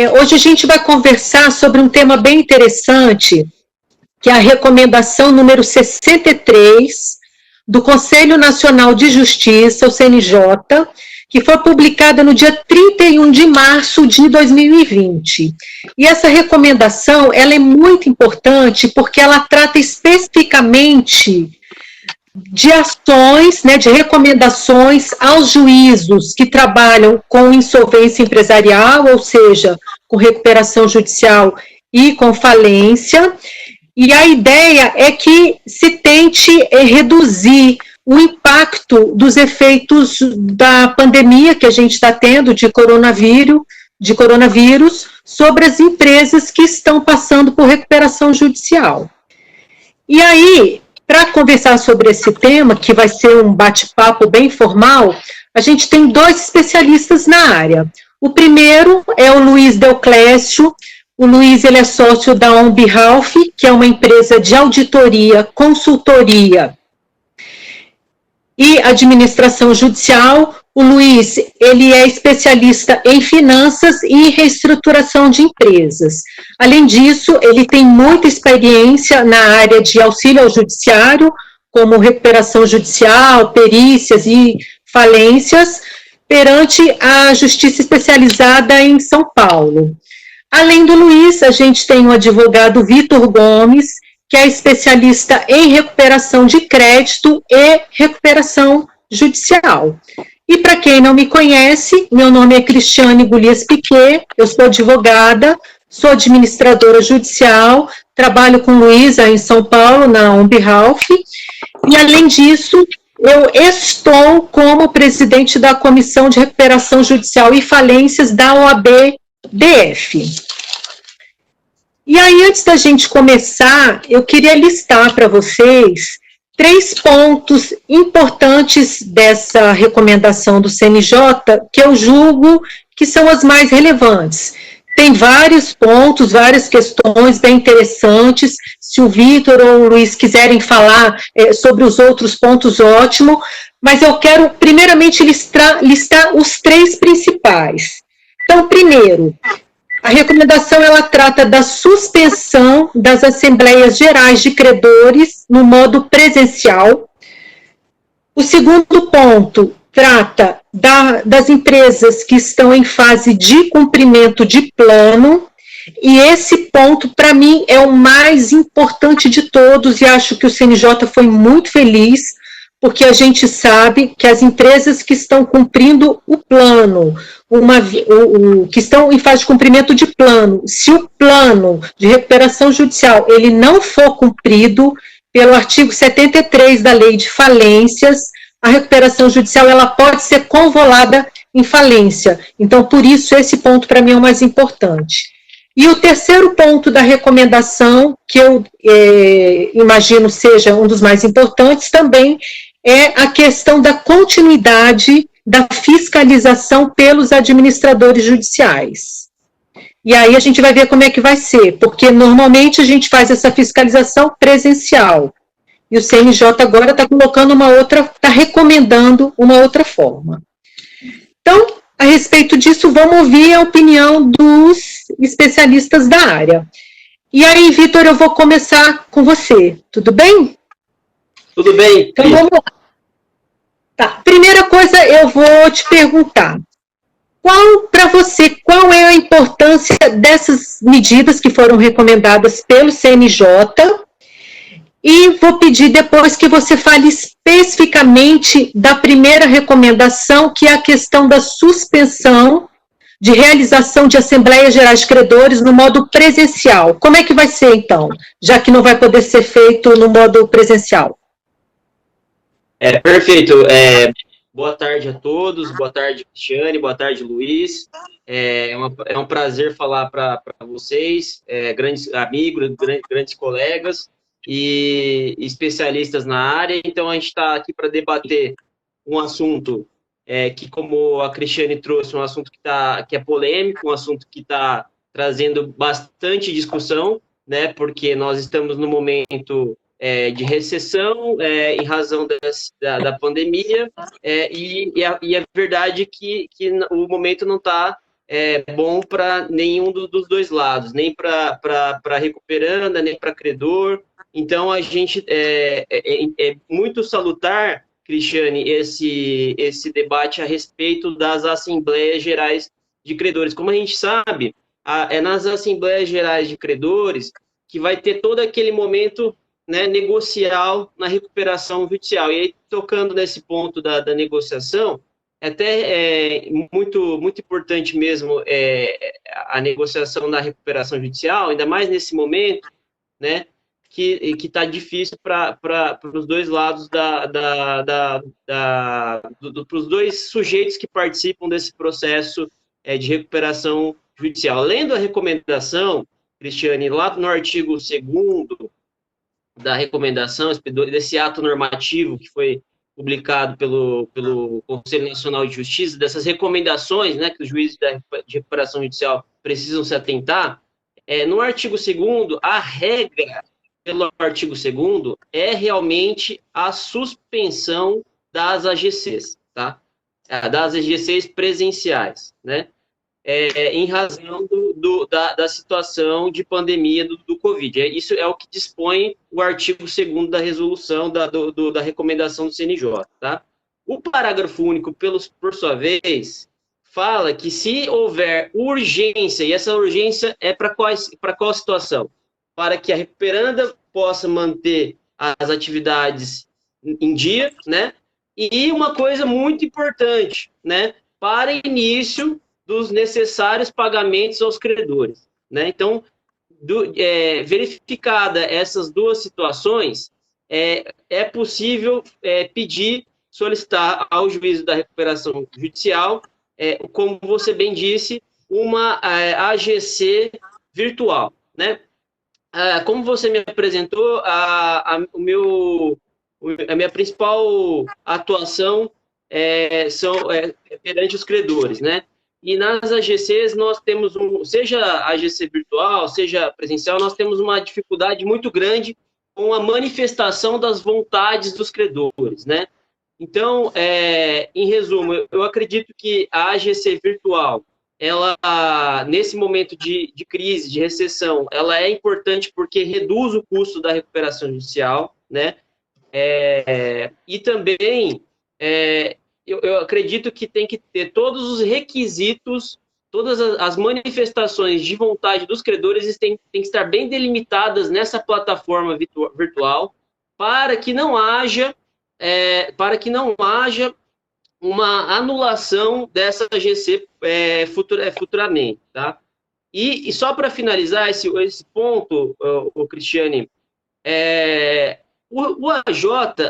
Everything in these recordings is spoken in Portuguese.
Hoje a gente vai conversar sobre um tema bem interessante, que é a recomendação número 63 do Conselho Nacional de Justiça, o CNJ, que foi publicada no dia 31 de março de 2020. E essa recomendação, ela é muito importante porque ela trata especificamente de ações, de recomendações aos juízos que trabalham com insolvência empresarial, ou seja, com recuperação judicial e com falência. E a ideia é que se tente reduzir o impacto dos efeitos da pandemia que a gente está tendo de coronavírus sobre as empresas que estão passando por recuperação judicial. E aí, para conversar sobre esse tema, que vai ser um bate-papo bem formal, a gente tem dois especialistas na área. O primeiro é o Luiz Deoclésio. O Luiz, ele é sócio da On Behalf, que é uma empresa de auditoria, consultoria e administração judicial. O Luiz, ele é especialista em finanças e reestruturação de empresas. Além disso, ele tem muita experiência na área de auxílio ao judiciário, como recuperação judicial, perícias e falências, perante a Justiça Especializada em São Paulo. Além do Luiz, a gente tem o advogado Vitor Gomes, que é especialista em recuperação de crédito e recuperação judicial. E para quem não me conhece, meu nome é Cristiane Golias Piquet, eu sou advogada, sou administradora judicial, trabalho com Luísa em São Paulo, na On Behalf, e além disso, eu estou como presidente da Comissão de Recuperação Judicial e Falências da OAB-DF. E aí, antes da gente começar, eu queria listar para vocês 3 pontos importantes dessa recomendação do CNJ, que eu julgo que são as mais relevantes. Tem vários pontos, várias questões bem interessantes. Se o Vitor ou o Luiz quiserem falar sobre os outros pontos, ótimo. Mas eu quero, primeiramente, listar os 3 principais. Então, primeiro, a recomendação, ela trata da suspensão das Assembleias Gerais de Credores no modo presencial. O segundo ponto trata das empresas que estão em fase de cumprimento de plano, e esse ponto, para mim, é o mais importante de todos, e acho que o CNJ foi muito feliz, porque a gente sabe que as empresas que estão cumprindo o plano, que estão em fase de cumprimento de plano, se o plano de recuperação judicial ele não for cumprido pelo artigo 73 da Lei de Falências, a recuperação judicial ela pode ser convolada em falência. Então, por isso, esse ponto para mim é o mais importante. E o terceiro ponto da recomendação, que eu imagino seja um dos mais importantes também, é a questão da continuidade da fiscalização pelos administradores judiciais. E aí a gente vai ver como é que vai ser, porque normalmente a gente faz essa fiscalização presencial, e o CNJ agora está colocando está recomendando uma outra forma. Então, a respeito disso, vamos ouvir a opinião dos especialistas da área. E aí, Vitor, eu vou começar com você, tudo bem? Tudo bem. Então, vamos lá. Tá. Primeira coisa, eu vou te perguntar. Para você, qual é a importância dessas medidas que foram recomendadas pelo CNJ? E vou pedir depois que você fale especificamente da primeira recomendação, que é a questão da suspensão de realização de Assembleias Gerais de Credores no modo presencial. Como é que vai ser, então, já que não vai poder ser feito no modo presencial? Perfeito. Boa tarde a todos, boa tarde, Cristiane, boa tarde, Luiz. É um prazer falar para vocês, grandes amigos, grandes colegas e especialistas na área. Então, a gente está aqui para debater um assunto que, como a Cristiane trouxe, um assunto que é polêmico, um assunto que está trazendo bastante discussão, né, porque nós estamos no momento de recessão em razão da pandemia, e é verdade que o momento não está bom para nenhum dos dois lados, nem para recuperanda, nem para credor. Então, a gente é muito salutar, Cristiane, esse debate a respeito das Assembleias Gerais de Credores. Como a gente sabe, é nas Assembleias Gerais de Credores que vai ter todo aquele momento, né, negocial na recuperação judicial. E aí, tocando nesse ponto da negociação, até muito importante mesmo a negociação na recuperação judicial, ainda mais nesse momento, né, que está difícil para os dois lados para os dois sujeitos que participam desse processo de recuperação judicial. Lendo a recomendação, Cristiane, lá no artigo 2º da recomendação, desse ato normativo que foi publicado pelo Conselho Nacional de Justiça, dessas recomendações, né, que os juízes de recuperação judicial precisam se atentar, no artigo 2º, a regra pelo artigo 2º é realmente a suspensão das AGCs, tá? Das AGCs presenciais, né? Em razão da situação de pandemia do Covid. Isso é o que dispõe o artigo 2º da resolução, da recomendação do CNJ. Tá? O parágrafo único, por sua vez, fala que se houver urgência, e essa urgência é para qual situação? Para que a recuperanda possa manter as atividades em dia, né? E uma coisa muito importante, né? Para início dos necessários pagamentos aos credores, né? Então, verificada essas duas situações, é possível solicitar ao juízo da recuperação judicial, como você bem disse, uma AGC virtual, né? Como você me apresentou, a minha principal atuação perante os credores, né? E nas AGCs nós temos, seja AGC virtual, seja presencial, nós temos uma dificuldade muito grande com a manifestação das vontades dos credores, né? Então, em resumo, eu acredito que a AGC virtual, ela, nesse momento de crise, de recessão, ela é importante porque reduz o custo da recuperação judicial, né? E também, eu acredito que tem que ter todos os requisitos, todas as manifestações de vontade dos credores têm que estar bem delimitadas nessa plataforma virtual para que não haja uma anulação dessa AGC futuramente, tá? E só para finalizar esse ponto, o Cristiane, o AJ,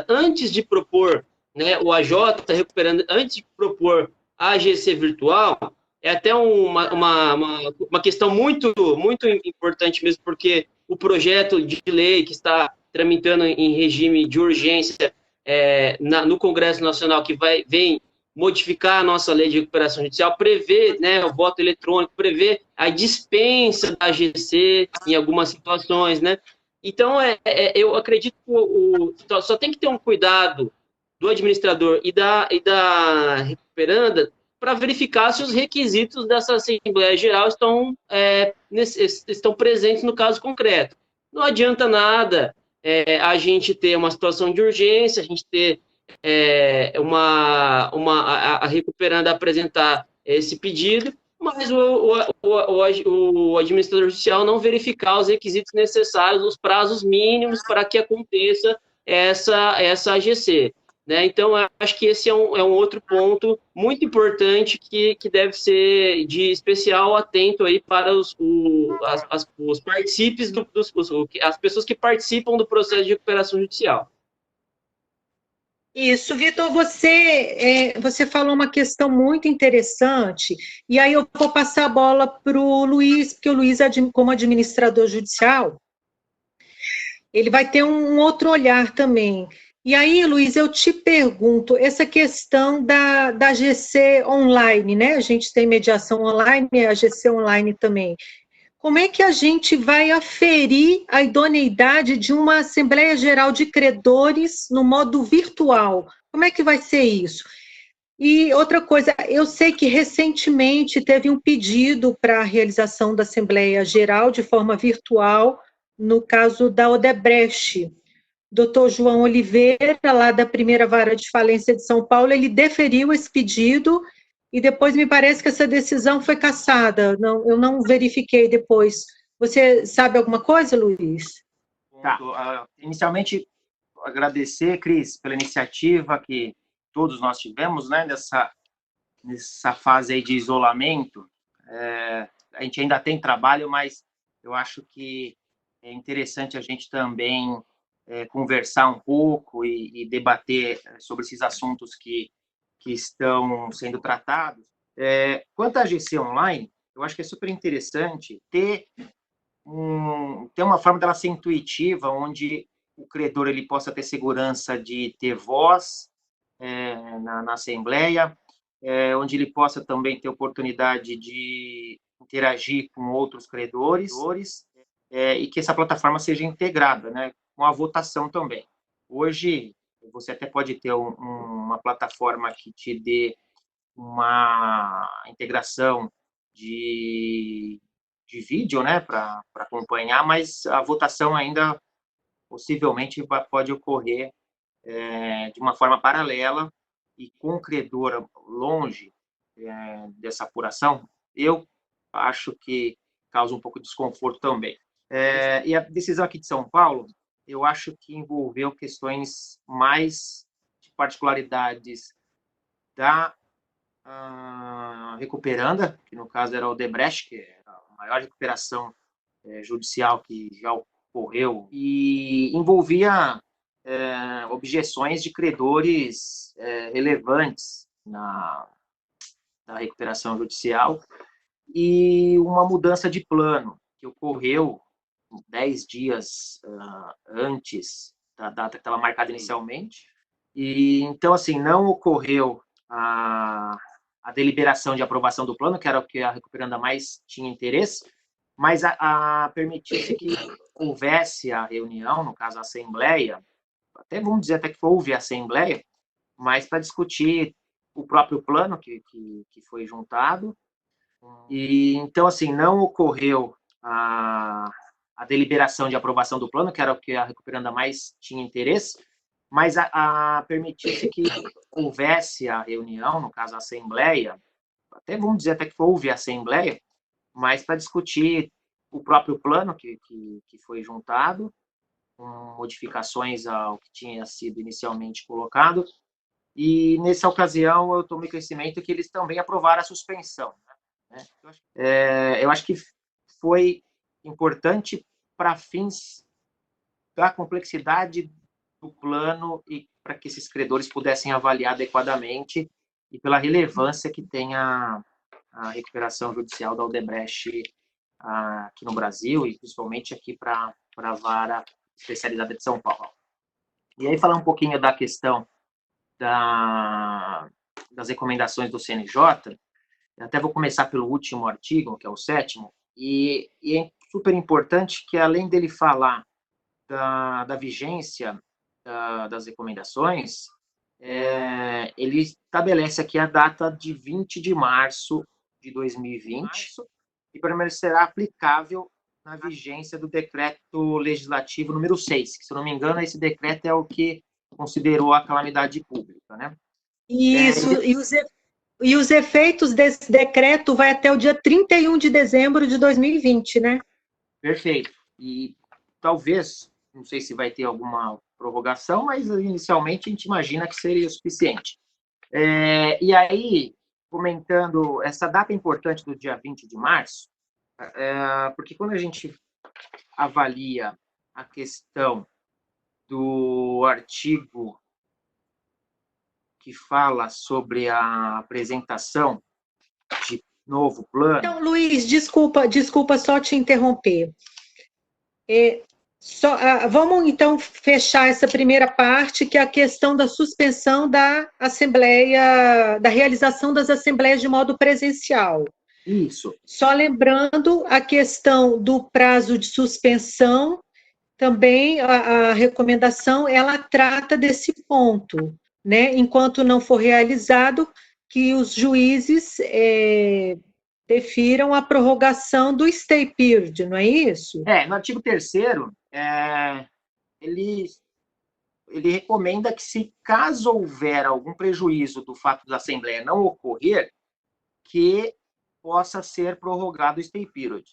antes de propor, né, o AJ recuperando, antes de propor a AGC virtual, é até uma questão muito importante mesmo, porque o projeto de lei que está tramitando em regime de urgência no Congresso Nacional, que vem modificar a nossa lei de recuperação judicial, prevê, né, o voto eletrônico, prevê a dispensa da AGC em algumas situações, né? Então, eu acredito que só tem que ter um cuidado do administrador e da recuperanda para verificar se os requisitos dessa Assembleia Geral estão presentes no caso concreto. Não adianta nada a gente ter uma situação de urgência, a gente ter a recuperanda apresentar esse pedido, mas o administrador judicial não verificar os requisitos necessários, os prazos mínimos para que aconteça essa AGC. Né? Então, acho que esse é um outro ponto muito importante que deve ser de especial atento aí para os partícipes, as pessoas que participam do processo de recuperação judicial. Isso, Vitor, você falou uma questão muito interessante, e aí eu vou passar a bola para o Luiz, porque o Luiz, como administrador judicial, ele vai ter um outro olhar também. E aí, Luiz, eu te pergunto, essa questão da AGC online, né? A gente tem mediação online e a AGC online também. Como é que a gente vai aferir a idoneidade de uma Assembleia Geral de Credores no modo virtual? Como é que vai ser isso? E outra coisa, eu sei que recentemente teve um pedido para a realização da Assembleia Geral de forma virtual, no caso da Odebrecht. Doutor João Oliveira, lá da primeira vara de falência de São Paulo, ele deferiu esse pedido e depois me parece que essa decisão foi cassada. Não, eu não verifiquei depois. Você sabe alguma coisa, Luiz? Tá. Inicialmente, agradecer, Cris, pela iniciativa que todos nós tivemos, né, nessa fase aí de isolamento. A gente ainda tem trabalho, mas eu acho que é interessante a gente também conversar um pouco e debater sobre esses assuntos que estão sendo tratados. Quanto à GC Online, eu acho que é super interessante ter uma forma dela ser intuitiva, onde o credor ele possa ter segurança de ter voz na Assembleia, onde ele possa também ter oportunidade de interagir com outros credores, e que essa plataforma seja integrada, né, com a votação também. Hoje, você até pode ter uma plataforma que te dê uma integração de vídeo, né, para acompanhar, mas a votação ainda possivelmente pode ocorrer de uma forma paralela e com o credor longe dessa apuração, eu acho que causa um pouco de desconforto também. E a decisão aqui de São Paulo, eu acho que envolveu questões mais de particularidades da recuperanda, que no caso era o Odebrecht, que é a maior recuperação judicial que já ocorreu, e envolvia objeções de credores relevantes na recuperação judicial e uma mudança de plano que ocorreu 10 dias antes da data que estava marcada inicialmente. E então, assim, não ocorreu a deliberação de aprovação do plano, que era o que a recuperanda mais tinha interesse, mas permitiu-se que houvesse a reunião, no caso a assembleia, até vamos dizer até que houve a assembleia, mas para discutir o próprio plano que foi juntado. E então, assim, não ocorreu a deliberação de aprovação do plano, que era o que a recuperanda mais tinha interesse, mas permitiu-se que houvesse a reunião, no caso a assembleia, até vamos dizer até que houve a assembleia, mas para discutir o próprio plano que foi juntado, com modificações ao que tinha sido inicialmente colocado, e nessa ocasião eu tomei conhecimento que eles também aprovaram a suspensão, né? Eu acho que foi importante para fins da complexidade do plano e para que esses credores pudessem avaliar adequadamente e pela relevância que tem a recuperação judicial da Odebrecht aqui no Brasil e principalmente aqui para a vara especializada de São Paulo. E aí falar um pouquinho da questão das recomendações do CNJ, eu até vou começar pelo último artigo, que é o 7º, e é super importante que, além dele falar da vigência das recomendações, ele estabelece aqui a data de 20 de março de 2020 e permanecerá aplicável na vigência do decreto legislativo número 6, que, se eu não me engano, esse decreto é o que considerou a calamidade pública, né? Isso, e os efeitos desse decreto vai até o dia 31 de dezembro de 2020, né? Perfeito. E talvez, não sei se vai ter alguma prorrogação, mas inicialmente a gente imagina que seria o suficiente. E aí, comentando, essa data importante do dia 20 de março, porque quando a gente avalia a questão do artigo que fala sobre a apresentação de novo plano... Então, Luiz, desculpa só te interromper. Vamos, então, fechar essa primeira parte, que é a questão da suspensão da Assembleia, da realização das Assembleias de modo presencial. Isso. Só lembrando a questão do prazo de suspensão, também a recomendação, ela trata desse ponto, né? Enquanto não for realizado, que os juízes defiram a prorrogação do stay period, não é isso? No artigo 3º, ele recomenda que, se caso houver algum prejuízo do fato da Assembleia não ocorrer, que possa ser prorrogado o stay period.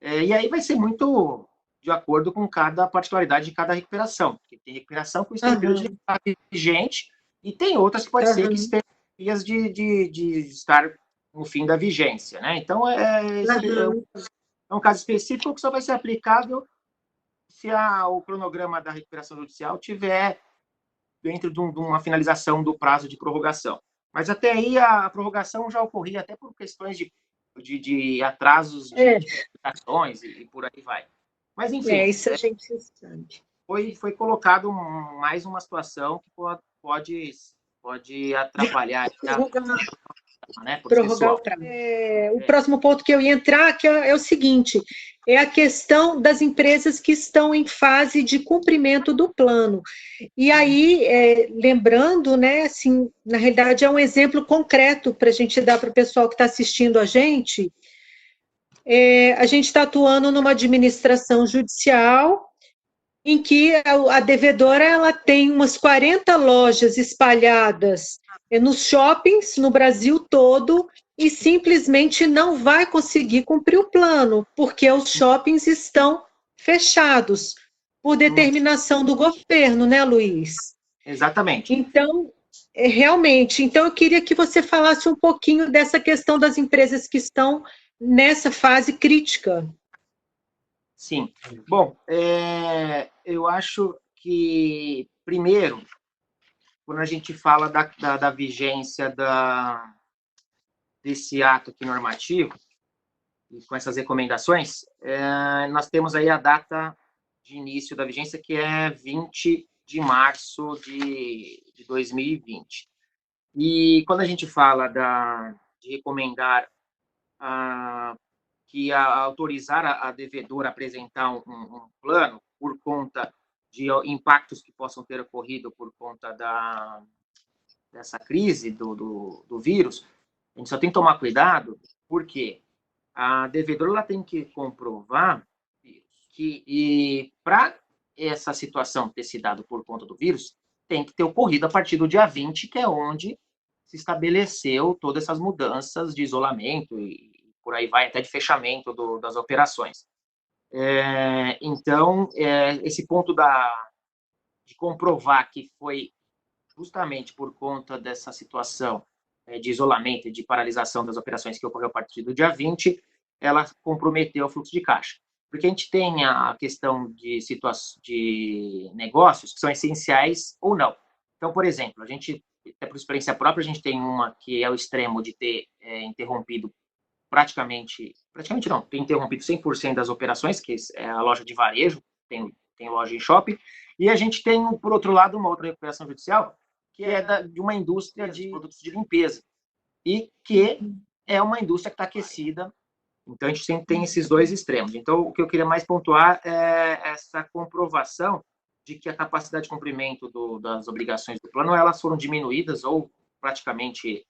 E aí vai ser muito de acordo com cada particularidade de cada recuperação, porque tem recuperação que o stay period está vigente, e tem outras que pode ser que estejam dias de estar no fim da vigência, né? Então, é um caso específico que só vai ser aplicável se o cronograma da recuperação judicial tiver dentro de uma finalização do prazo de prorrogação. Mas até aí a prorrogação já ocorria até por questões de atrasos de aplicações e por aí vai. Mas, enfim, isso a gente sabe. Foi colocado mais uma situação que pode atrapalhar prorrogar o prazo. O próximo ponto que eu ia entrar que é o seguinte, é a questão das empresas que estão em fase de cumprimento do plano. E aí, lembrando, né, assim, na realidade é um exemplo concreto para a gente dar para o pessoal que está assistindo a gente está atuando numa administração judicial em que a devedora ela tem umas 40 lojas espalhadas nos shoppings no Brasil todo e simplesmente não vai conseguir cumprir o plano, porque os shoppings estão fechados por determinação do governo, né, Luiz? Exatamente. Então, realmente, eu queria que você falasse um pouquinho dessa questão das empresas que estão nessa fase crítica. Sim. Bom, eu acho que, primeiro, quando a gente fala da vigência desse ato aqui normativo, e com essas recomendações, nós temos aí a data de início da vigência, que é 20 de março de 2020. E quando a gente fala de recomendar autorizar a devedora a apresentar um plano por conta de impactos que possam ter ocorrido por conta dessa crise do vírus, a gente só tem que tomar cuidado, porque a devedora ela tem que comprovar que, para essa situação ter se dado por conta do vírus, tem que ter ocorrido a partir do dia 20, que é onde se estabeleceu todas essas mudanças de isolamento e por aí vai, até de fechamento das operações. Então, esse ponto de comprovar que foi justamente por conta dessa situação de isolamento e de paralisação das operações que ocorreu a partir do dia 20, ela comprometeu o fluxo de caixa. Porque a gente tem a questão de negócios que são essenciais ou não. Então, por exemplo, a gente, até por experiência própria, a gente tem uma que é o extremo de ter interrompido praticamente não, tem interrompido 100% das operações, que é a loja de varejo, tem loja em shopping, e a gente tem, por outro lado, uma outra recuperação judicial, que é de uma indústria de produtos de limpeza, e que é uma indústria que está aquecida. Então, a gente sempre tem esses dois extremos. Então, o que eu queria mais pontuar é essa comprovação de que a capacidade de cumprimento das obrigações do plano, elas foram diminuídas ou praticamente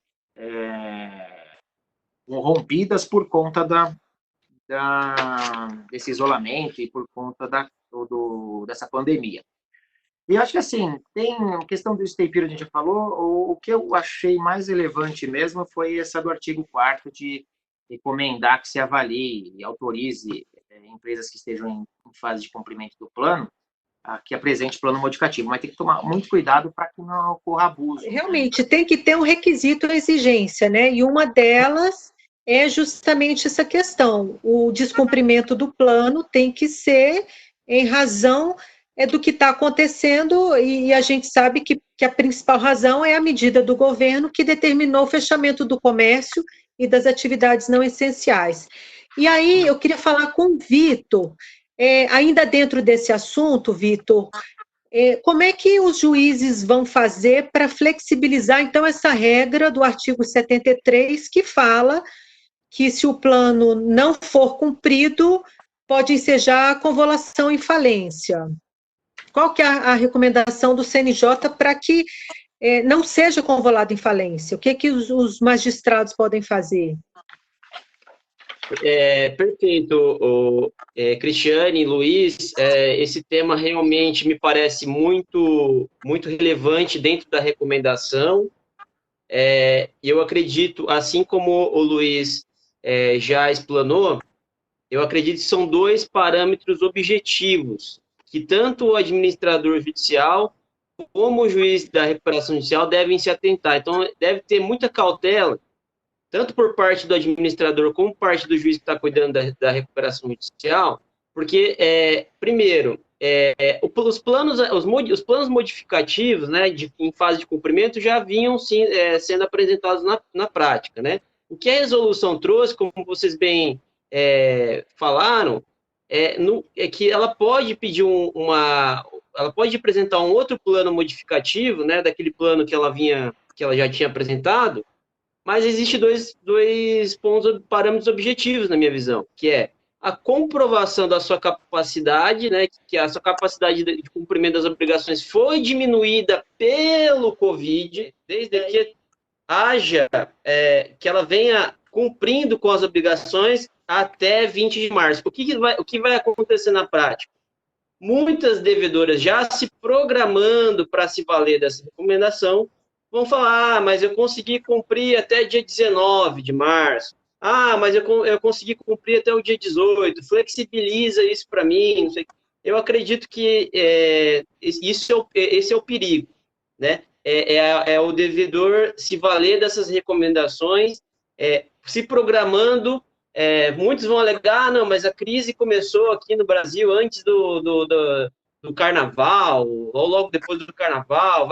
rompidas por conta desse isolamento e por conta dessa pandemia. E acho que, assim, tem a questão do stay period, a gente já falou, o que eu achei mais relevante mesmo foi essa do artigo 4º de recomendar que se avalie e autorize empresas que estejam em fase de cumprimento do plano que apresente plano modificativo, mas tem que tomar muito cuidado para que não ocorra abuso. Realmente, tem que ter um requisito, uma exigência, né? E uma delas é justamente essa questão. O descumprimento do plano tem que ser em razão do que está acontecendo, e a gente sabe que a principal razão é a medida do governo que determinou o fechamento do comércio e das atividades não essenciais. E aí, eu queria falar com o Vitor, ainda dentro desse assunto, Vitor, como é que os juízes vão fazer para flexibilizar, então, essa regra do artigo 73, que fala que, se o plano não for cumprido, pode ensejar a convolução em falência? Qual que é a recomendação do CNJ para que não seja convolado em falência? O que os magistrados podem fazer? Perfeito, Cristiane, Luiz, esse tema realmente me parece muito, muito relevante dentro da recomendação. Eu acredito, assim como o Luiz já explanou, eu acredito que são dois parâmetros objetivos que tanto o administrador judicial como o juiz da recuperação judicial devem se atentar. Então, deve ter muita cautela, tanto por parte do administrador como por parte do juiz que está cuidando da recuperação judicial, porque, primeiro, os planos modificativos, né, em fase de cumprimento, já vinham sim, sendo apresentados na prática, né? O que a resolução trouxe, como vocês bem falaram, é que ela pode pedir ela pode apresentar um outro plano modificativo, né, daquele plano que ela já tinha apresentado, mas existe dois parâmetros objetivos na minha visão, que é a comprovação da sua capacidade, né, que a sua capacidade de cumprimento das obrigações foi diminuída pelo Covid, desde que que ela venha cumprindo com as obrigações até 20 de março. O que vai acontecer na prática? Muitas devedoras já se programando para se valer dessa recomendação vão falar, mas eu consegui cumprir até dia 19 de março. Mas eu consegui cumprir até o dia 18. Flexibiliza isso para mim. Não sei. Eu acredito que esse é o perigo, né? O devedor se valer dessas recomendações, se programando. Muitos vão alegar, não, mas a crise começou aqui no Brasil antes do carnaval, ou logo depois do carnaval,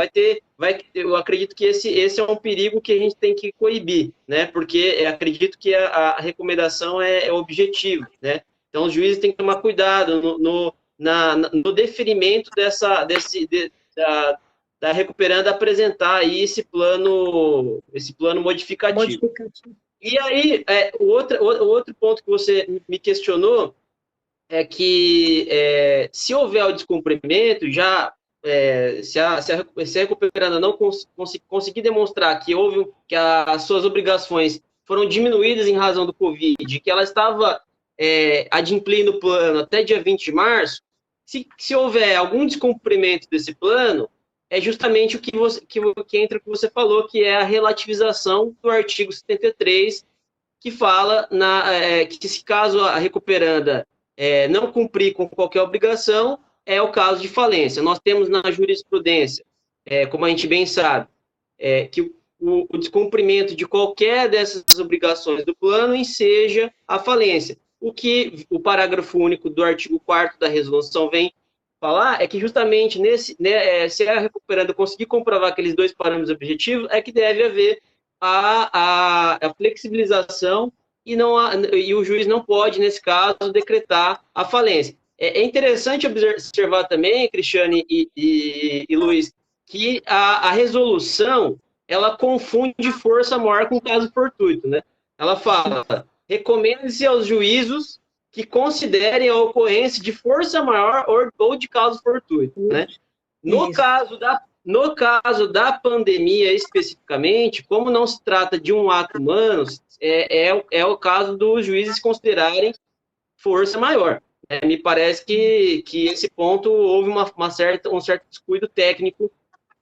eu acredito que esse é um perigo que a gente tem que coibir, né, porque acredito que a recomendação é objetivo, né, então os juízes têm que tomar cuidado no deferimento da recuperanda apresentar aí esse plano modificativo. E aí, o outro ponto que você me questionou é que se houver o descumprimento, se a recuperanda não conseguir demonstrar que as suas obrigações foram diminuídas em razão do Covid, que ela estava adimplindo o plano até dia 20 de março, se houver algum descumprimento desse plano, é justamente que entra o que você falou, que é a relativização do artigo 73, que fala que se caso a recuperanda não cumprir com qualquer obrigação, é o caso de falência. Nós temos na jurisprudência, como a gente bem sabe, que o descumprimento de qualquer dessas obrigações do plano enseja a falência. O que o parágrafo único do artigo 4º da resolução vem falar é que justamente se a recuperanda conseguir comprovar aqueles dois parâmetros objetivos, é que deve haver a flexibilização e o juiz não pode, nesse caso, decretar a falência. É interessante observar também, Cristiane e Luiz, que a resolução ela confunde força maior com caso fortuito, né? Ela fala, recomenda-se aos juízos que considerem a ocorrência de força maior ou de caso fortuito, né? No caso da pandemia especificamente, como não se trata de um ato humano, é o caso dos juízes considerarem força maior. Me parece que esse ponto houve um certo descuido técnico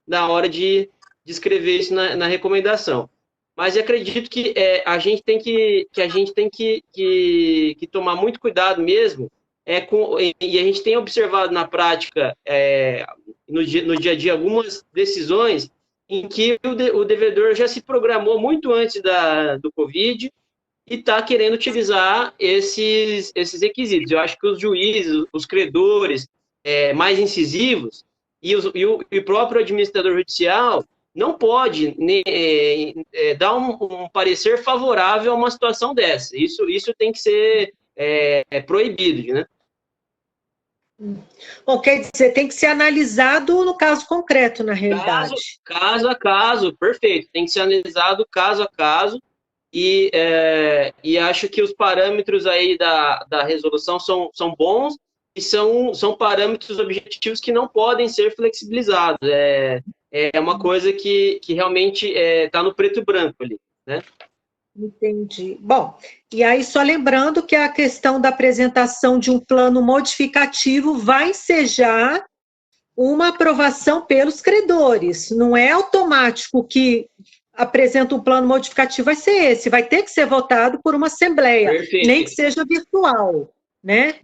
na hora de escrever isso na recomendação. Mas eu acredito que a gente tem que tomar muito cuidado mesmo, e a gente tem observado na prática, no dia a dia, algumas decisões em que o devedor já se programou muito antes do Covid e está querendo utilizar esses requisitos. Eu acho que os juízes, os credores mais incisivos e o próprio administrador judicial não pode dar um parecer favorável a uma situação dessa. Isso tem que ser proibido, né? Bom, quer dizer, tem que ser analisado no caso concreto, na realidade. Caso a caso, perfeito. Tem que ser analisado caso a caso e acho que os parâmetros aí da resolução são bons e são parâmetros objetivos que não podem ser flexibilizados. é uma coisa que realmente está no preto e branco ali, né? Entendi. Bom, e aí só lembrando que a questão da apresentação de um plano modificativo vai ensejar uma aprovação pelos credores. Não é automático que apresenta um plano modificativo, vai ser esse, vai ter que ser votado por uma assembleia, nem que Perfeito. seja virtual, né?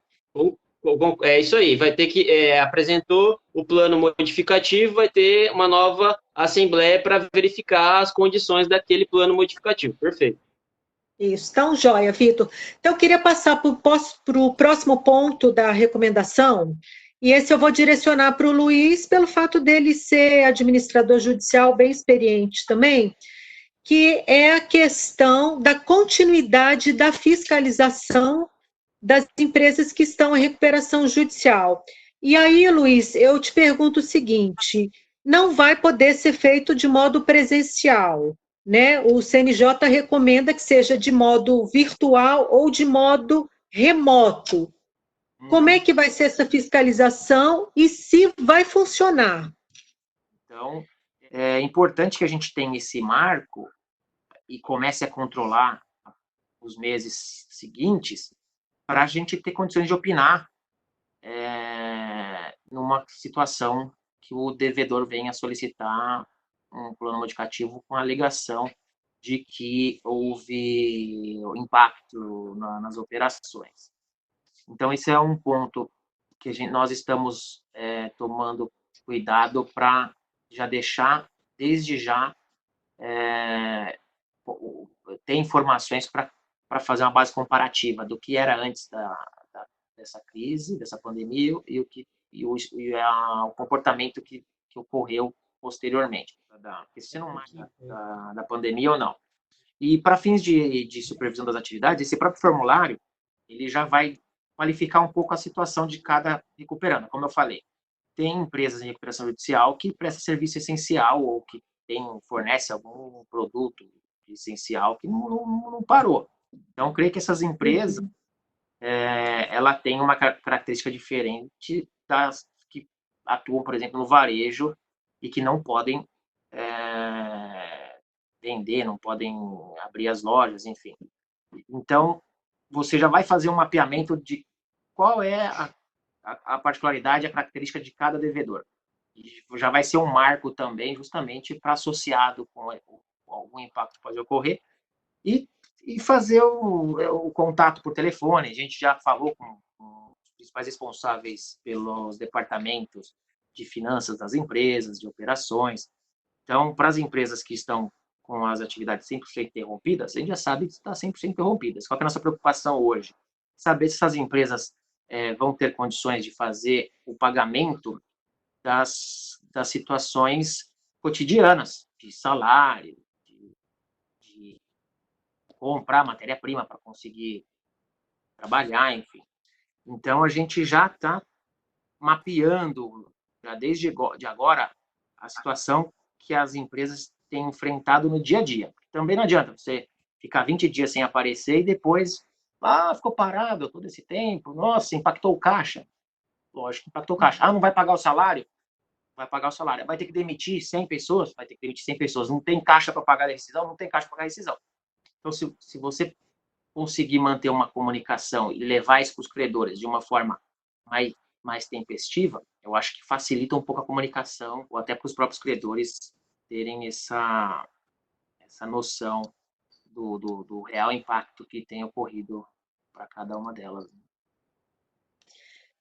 É isso aí, vai ter que, apresentou o plano modificativo, vai ter uma nova assembleia para verificar as condições daquele plano modificativo. Perfeito. Isso, então, joia, Vitor. Então, eu queria passar para o próximo ponto da recomendação, e esse eu vou direcionar para o Luiz, pelo fato dele ser administrador judicial bem experiente também, que é a questão da continuidade da fiscalização das empresas que estão em recuperação judicial. E aí, Luiz, eu te pergunto o seguinte: não vai poder ser feito de modo presencial, né? O CNJ recomenda que seja de modo virtual ou de modo remoto. Como é que vai ser essa fiscalização e se vai funcionar? Então, é importante que a gente tenha esse marco e comece a controlar os meses seguintes para a gente ter condições de opinar numa situação que o devedor venha solicitar um plano modificativo com a alegação de que houve impacto nas operações. Então, esse é um ponto que nós estamos tomando cuidado para já deixar, desde já, ter informações para fazer uma base comparativa do que era antes dessa crise, dessa pandemia, e o comportamento que ocorreu posteriormente, se não mais da pandemia ou não. E para fins de supervisão das atividades, esse próprio formulário ele já vai qualificar um pouco a situação de cada recuperando. Como eu falei, tem empresas em recuperação judicial que prestam serviço essencial ou que fornece algum produto essencial que não parou. Então, eu creio que essas empresas ela tem uma característica diferente das que atuam, por exemplo, no varejo e que não podem vender, não podem abrir as lojas, enfim. Então, você já vai fazer um mapeamento de qual é a particularidade, a característica de cada devedor. E já vai ser um marco também, justamente para associado com algum impacto que pode ocorrer, e fazer o contato por telefone. A gente já falou com os principais responsáveis pelos departamentos de finanças das empresas, de operações. Então, para as empresas que estão com as atividades 100% interrompidas, a gente já sabe que está 100% interrompidas. Qual é a nossa preocupação hoje? Saber se essas empresas vão ter condições de fazer o pagamento das situações cotidianas, de salário, de comprar matéria-prima para conseguir trabalhar, enfim. Então, a gente já está mapeando, já desde de agora, a situação que as empresas têm enfrentado no dia a dia. Também não adianta você ficar 20 dias sem aparecer e depois, ficou parado todo esse tempo, nossa, impactou o caixa. Lógico que impactou o caixa. Não vai pagar o salário? Vai pagar o salário. Vai ter que demitir 100 pessoas? Vai ter que demitir 100 pessoas. Não tem caixa para pagar a rescisão? Não tem caixa para pagar a rescisão. Então, se você conseguir manter uma comunicação e levar isso para os credores de uma forma mais tempestiva, eu acho que facilita um pouco a comunicação, ou até para os próprios credores terem essa noção do real impacto que tem ocorrido para cada uma delas.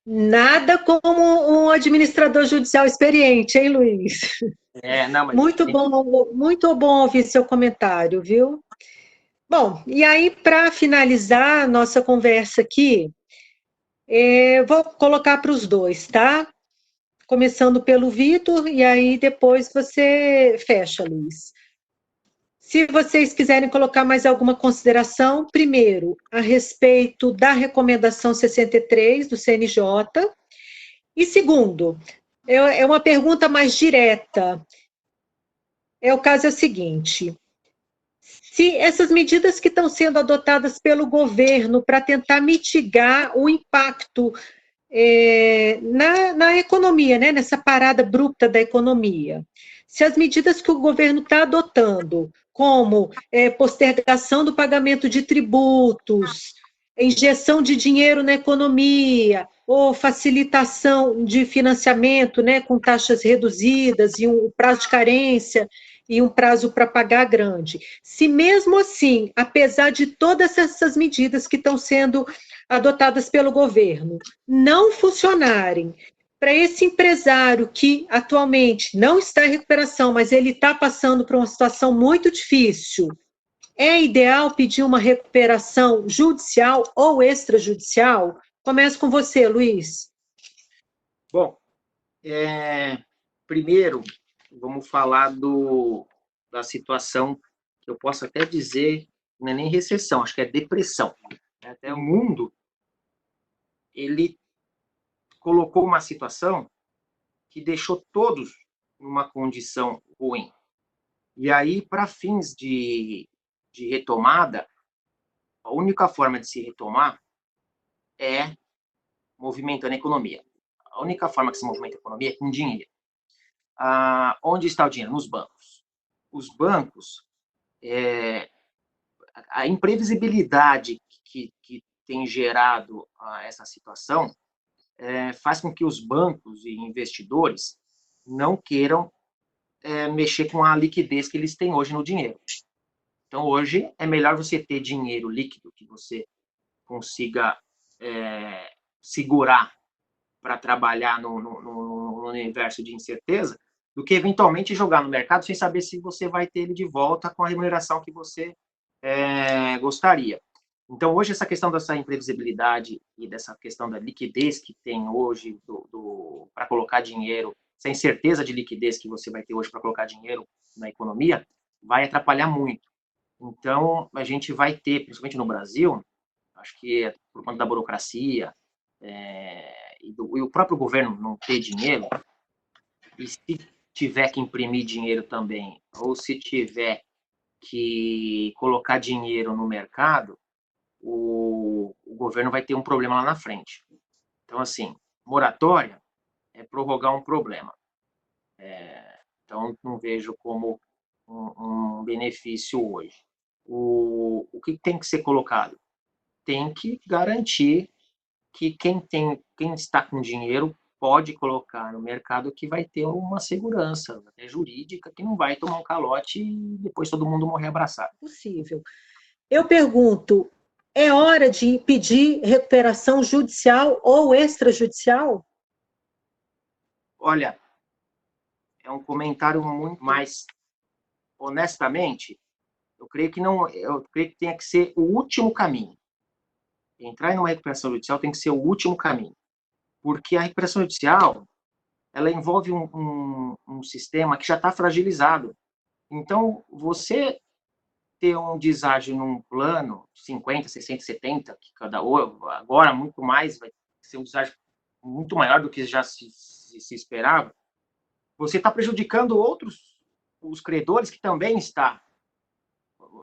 Nada como um administrador judicial experiente, hein, Luiz? Mas muito bom ouvir seu comentário, viu? Bom, e aí, para finalizar a nossa conversa aqui, vou colocar para os dois, tá? Começando pelo Vitor, e aí depois você fecha, Luiz. Se vocês quiserem colocar mais alguma consideração, primeiro, a respeito da recomendação 63 do CNJ, e segundo, é uma pergunta mais direta. O caso é o seguinte: se essas medidas que estão sendo adotadas pelo governo para tentar mitigar o impacto na economia, né, nessa parada abrupta da economia, se as medidas que o governo está adotando, como postergação do pagamento de tributos, injeção de dinheiro na economia, ou facilitação de financiamento, né, com taxas reduzidas e um prazo de carência e um prazo para pagar grande. Se mesmo assim, apesar de todas essas medidas que estão sendo adotadas pelo governo, não funcionarem, para esse empresário que atualmente não está em recuperação, mas ele está passando por uma situação muito difícil, é ideal pedir uma recuperação judicial ou extrajudicial? Começo com você, Luiz. Bom, primeiro, vamos falar da situação que eu posso até dizer, não é nem recessão, acho que é depressão. Até o mundo, ele colocou uma situação que deixou todos numa condição ruim. E aí, para fins de retomada, a única forma de se retomar é movimentando a economia. A única forma que se movimenta a economia é com dinheiro. Onde está o dinheiro? Nos bancos. Os bancos, a imprevisibilidade que tem gerado essa situação faz com que os bancos e investidores não queiram mexer com a liquidez que eles têm hoje no dinheiro. Então, hoje, é melhor você ter dinheiro líquido que você consiga segurar para trabalhar no universo de incerteza, do que eventualmente jogar no mercado sem saber se você vai ter ele de volta com a remuneração que você gostaria. Então, hoje, essa questão dessa imprevisibilidade e dessa questão da liquidez que tem hoje para colocar dinheiro, essa incerteza de liquidez que você vai ter hoje para colocar dinheiro na economia, vai atrapalhar muito. Então, a gente vai ter, principalmente no Brasil, acho que é por conta da burocracia e o próprio governo não ter dinheiro, e se tiver que imprimir dinheiro também, ou se tiver que colocar dinheiro no mercado, o governo vai ter um problema lá na frente. Então, assim, moratória é prorrogar um problema. Então, não vejo como um benefício hoje. O que tem que ser colocado? Tem que garantir que quem está com dinheiro pode colocar no mercado, que vai ter uma segurança até jurídica, que não vai tomar um calote e depois todo mundo morrer abraçado. Possível. Eu pergunto, é hora de pedir recuperação judicial ou extrajudicial? Olha, é um comentário muito mais, honestamente, eu creio que tenha que ser o último caminho. Entrar em uma recuperação judicial tem que ser o último caminho, porque a recuperação judicial, ela envolve um sistema que já está fragilizado. Então, você ter um deságio num plano 50, 60, 70, que agora muito mais, vai ser um deságio muito maior do que já se esperava, você está prejudicando os credores que também está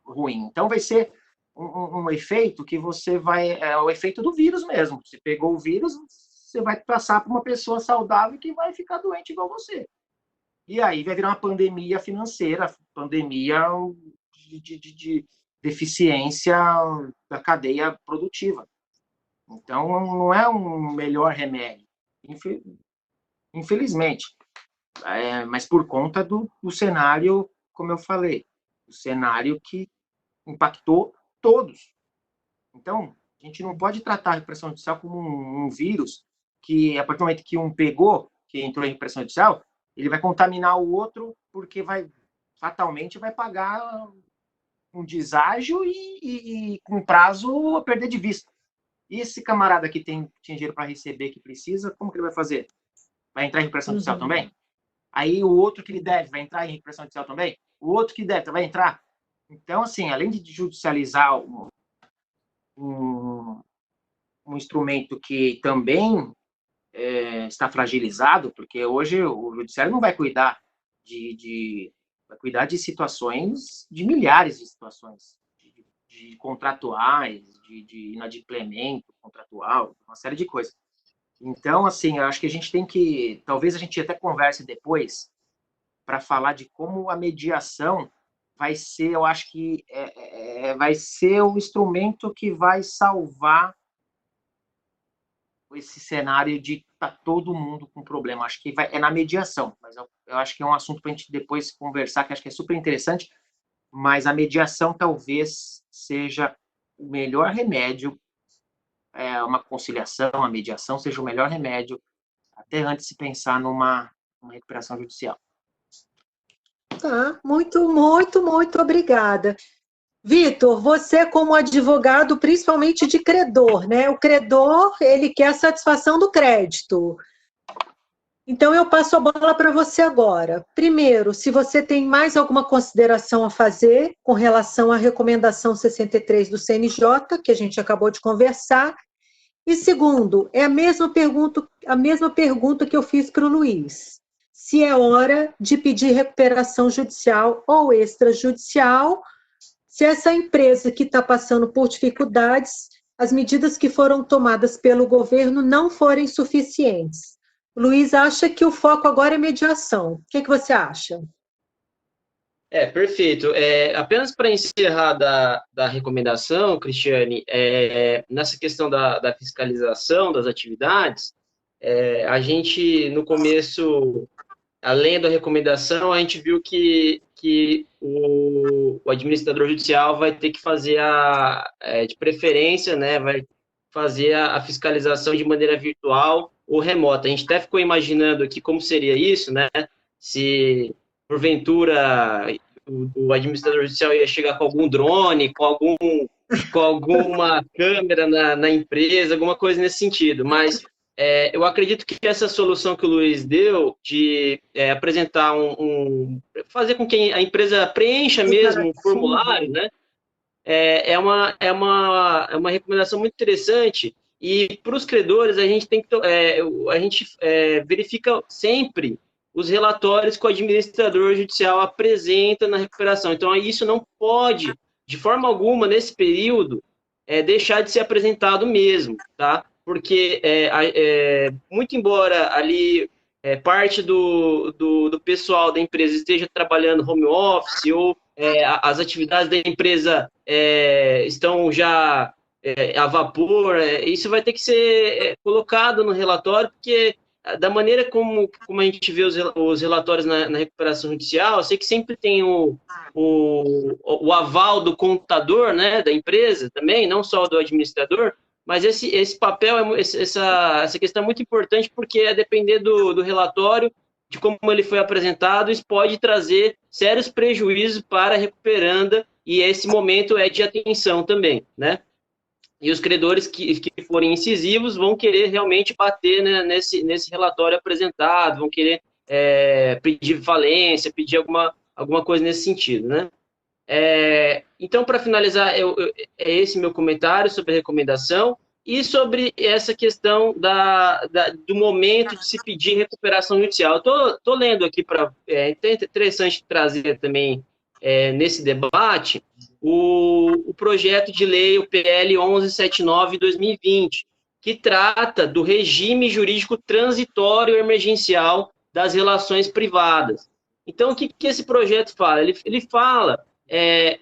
ruim. Então, vai ser um efeito que você vai... É o efeito do vírus mesmo. Você pegou o vírus, você vai passar para uma pessoa saudável que vai ficar doente igual você. E aí vai virar uma pandemia financeira, pandemia de deficiência da cadeia produtiva. Então, não é um melhor remédio, infelizmente. Mas por conta do cenário, como eu falei, o cenário que impactou todos. Então, a gente não pode tratar a repressão judicial como um vírus que, a partir do momento que um pegou, que entrou em repressão judicial, ele vai contaminar o outro porque fatalmente vai pagar um deságio e com prazo a perder de vista. E esse camarada que tem dinheiro para receber, que precisa, como que ele vai fazer? Vai entrar em repressão judicial também? Aí o outro que lhe deve vai entrar em repressão judicial também? O outro que deve vai entrar? Então, assim, além de judicializar um instrumento que também está fragilizado, porque hoje o judiciário não vai cuidar vai cuidar de situações, de milhares de situações, de contratuais, de inadimplemento contratual, uma série de coisas. Então, assim, eu acho que a gente tem que, talvez a gente até converse depois, para falar de como a mediação vai ser, eu acho que vai ser o instrumento que vai salvar esse cenário de tá todo mundo com problema. Acho que é na mediação, mas eu acho que é um assunto para a gente depois conversar, que acho que é super interessante, mas a mediação talvez seja o melhor remédio, uma conciliação, a mediação seja o melhor remédio, até antes de se pensar numa recuperação judicial. Tá, muito, muito, muito obrigada. Vitor, você como advogado, principalmente de credor, né? O credor, ele quer a satisfação do crédito. Então, eu passo a bola para você agora. Primeiro, se você tem mais alguma consideração a fazer com relação à recomendação 63 do CNJ, que a gente acabou de conversar. E segundo, é a mesma pergunta que eu fiz para o Luiz. Se é hora de pedir recuperação judicial ou extrajudicial, se essa empresa que está passando por dificuldades, as medidas que foram tomadas pelo governo não forem suficientes. O Luiz acha que o foco agora é mediação. O que você acha? Perfeito. Apenas para encerrar da recomendação, Cristiane, nessa questão da fiscalização das atividades, a gente, no começo, além da recomendação, a gente viu que o administrador judicial vai ter que fazer, de preferência, né, vai fazer a fiscalização de maneira virtual ou remota. A gente até ficou imaginando aqui como seria isso, né, se porventura o administrador judicial ia chegar com algum drone, com alguma câmera na empresa, alguma coisa nesse sentido, mas eu acredito que essa solução que o Luiz deu de apresentar fazer com que a empresa preencha mesmo um formulário, né? É uma recomendação muito interessante. E para os credores, a gente verifica sempre os relatórios que o administrador judicial apresenta na recuperação. Então, isso não pode, de forma alguma, nesse período, deixar de ser apresentado mesmo, tá? Porque, muito embora ali parte do pessoal da empresa esteja trabalhando home office ou as atividades da empresa estão já a vapor, isso vai ter que ser colocado no relatório, porque da maneira como a gente vê os relatórios na recuperação judicial, eu sei que sempre tem o aval do contador, né, da empresa também, não só do administrador, mas esse papel, essa questão é muito importante, porque a depender do relatório, de como ele foi apresentado, isso pode trazer sérios prejuízos para a recuperanda, e esse momento é de atenção também, né? E os credores que forem incisivos vão querer realmente bater, né, nesse relatório apresentado, vão querer pedir falência, pedir alguma coisa nesse sentido, né? Então, para finalizar, é esse meu comentário sobre a recomendação e sobre essa questão do momento de se pedir recuperação judicial. Estou lendo aqui, é interessante trazer também nesse debate o projeto de lei, o PL 1179/2020, que trata do regime jurídico transitório emergencial das relações privadas. Então, o que esse projeto fala? Ele fala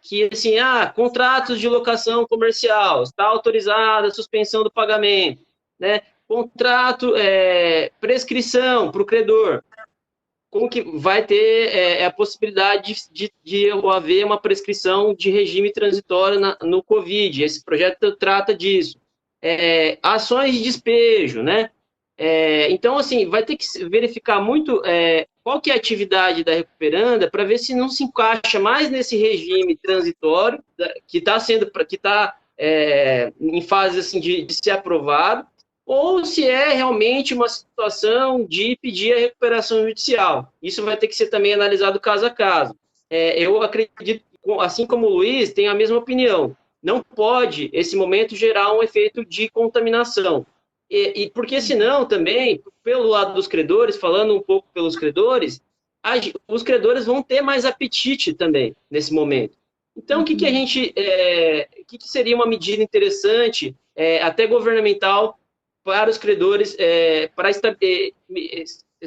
que, assim, contratos de locação comercial, está autorizada a suspensão do pagamento, né? Contrato, prescrição para o credor, como que vai ter a possibilidade de haver uma prescrição de regime transitório no Covid. Esse projeto trata disso. Ações de despejo, né? Então, assim, vai ter que verificar muito qual que é a atividade da recuperanda para ver se não se encaixa mais nesse regime transitório que está em fase assim, de ser aprovado, ou se é realmente uma situação de pedir a recuperação judicial. Isso vai ter que ser também analisado caso a caso. Eu acredito, assim como o Luiz, tem a mesma opinião. Não pode, esse momento, gerar um efeito de contaminação. E porque senão também, pelo lado dos credores, falando um pouco pelos credores, os credores vão ter mais apetite também nesse momento. Então, o que seria uma medida interessante, até governamental, para os credores, para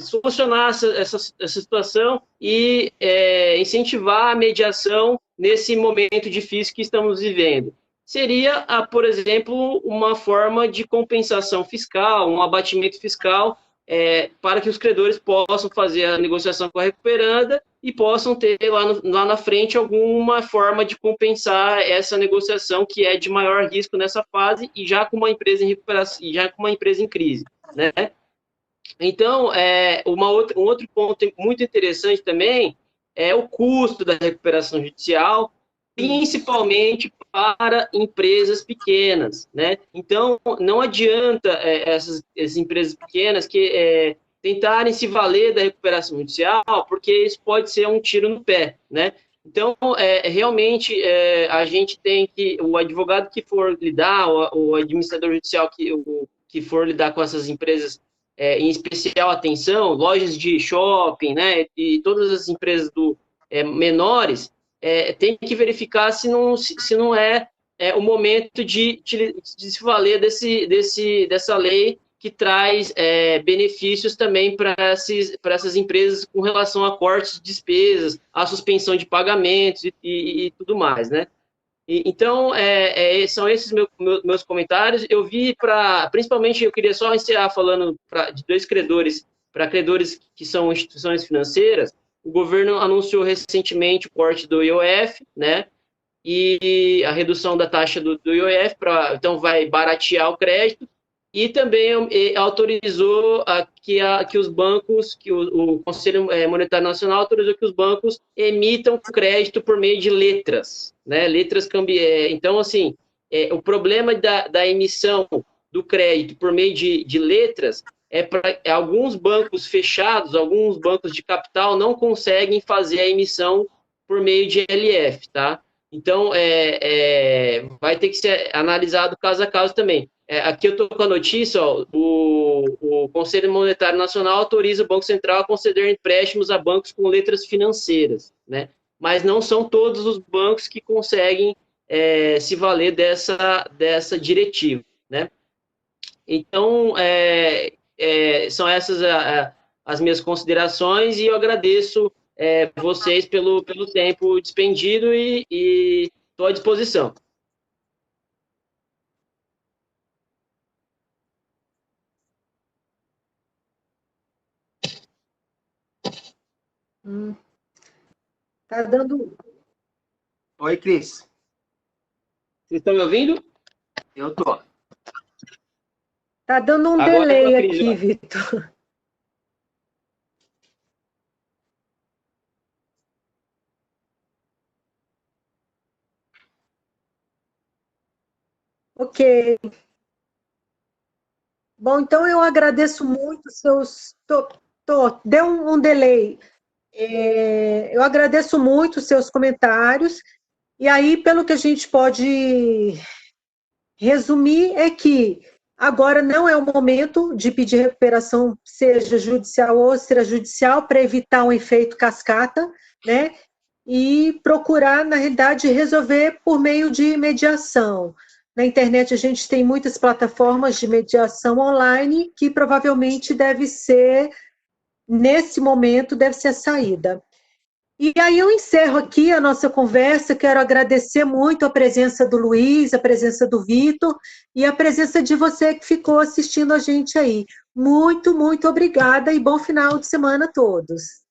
solucionar essa situação e incentivar a mediação nesse momento difícil que estamos vivendo. Seria, por exemplo, uma forma de compensação fiscal, um abatimento fiscal, para que os credores possam fazer a negociação com a recuperanda e possam ter lá na frente alguma forma de compensar essa negociação que é de maior risco nessa fase e já com uma empresa em recuperação, e já com uma empresa em crise, né? Então, um outro ponto muito interessante também é o custo da recuperação judicial, principalmente para empresas pequenas, né? Então, não adianta essas empresas pequenas tentarem se valer da recuperação judicial, porque isso pode ser um tiro no pé, né? Então, realmente, a gente tem que, o advogado que for lidar, o administrador judicial que for lidar com essas empresas, em especial atenção, lojas de shopping, né, e todas as empresas menores, tem que verificar se não é o momento de se valer dessa lei que traz benefícios também para essas empresas com relação a cortes de despesas, a suspensão de pagamentos e tudo mais, né? Então, são esses meus comentários. Eu vi principalmente, eu queria só encerrar falando de dois credores, para credores que são instituições financeiras. O governo anunciou recentemente o corte do IOF, né? E a redução da taxa do IOF, então vai baratear o crédito, e também autorizou que os bancos, que o Conselho Monetário Nacional autorizou que os bancos emitam crédito por meio de letras, né? Letras cambiais. Então, assim, o problema da emissão do crédito por meio de letras para alguns bancos fechados, alguns bancos de capital não conseguem fazer a emissão por meio de LF, tá? Então, vai ter que ser analisado caso a caso também. Aqui eu estou com a notícia, ó, o Conselho Monetário Nacional autoriza o Banco Central a conceder empréstimos a bancos com letras financeiras, né? Mas não são todos os bancos que conseguem se valer dessa diretiva, né? Então, são essas as minhas considerações e eu agradeço vocês pelo tempo despendido e estou à disposição. Tá dando. Oi, Cris. Vocês estão me ouvindo? Eu tô. Tá dando um Agora delay eu acredito. aqui, Vitor. Ok. Bom, então eu agradeço muito seus. Deu um delay. Eu agradeço muito os seus comentários. E aí, pelo que a gente pode resumir, é que agora não é o momento de pedir recuperação, seja judicial ou extrajudicial, para evitar um efeito cascata, né? E procurar, na realidade, resolver por meio de mediação. Na internet a gente tem muitas plataformas de mediação online que provavelmente deve ser, nesse momento, deve ser a saída. E aí eu encerro aqui a nossa conversa, quero agradecer muito a presença do Luiz, a presença do Vitor e a presença de você que ficou assistindo a gente aí. Muito, muito obrigada e bom final de semana a todos.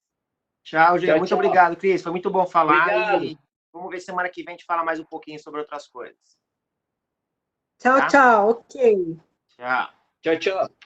Tchau, gente. Tchau, Muito tchau. obrigado, Cris. Foi muito bom falar. Obrigado. E vamos ver semana que vem a gente fala mais um pouquinho sobre outras coisas. Tchau, Tá? tchau. Ok. Tchau. Tchau, tchau.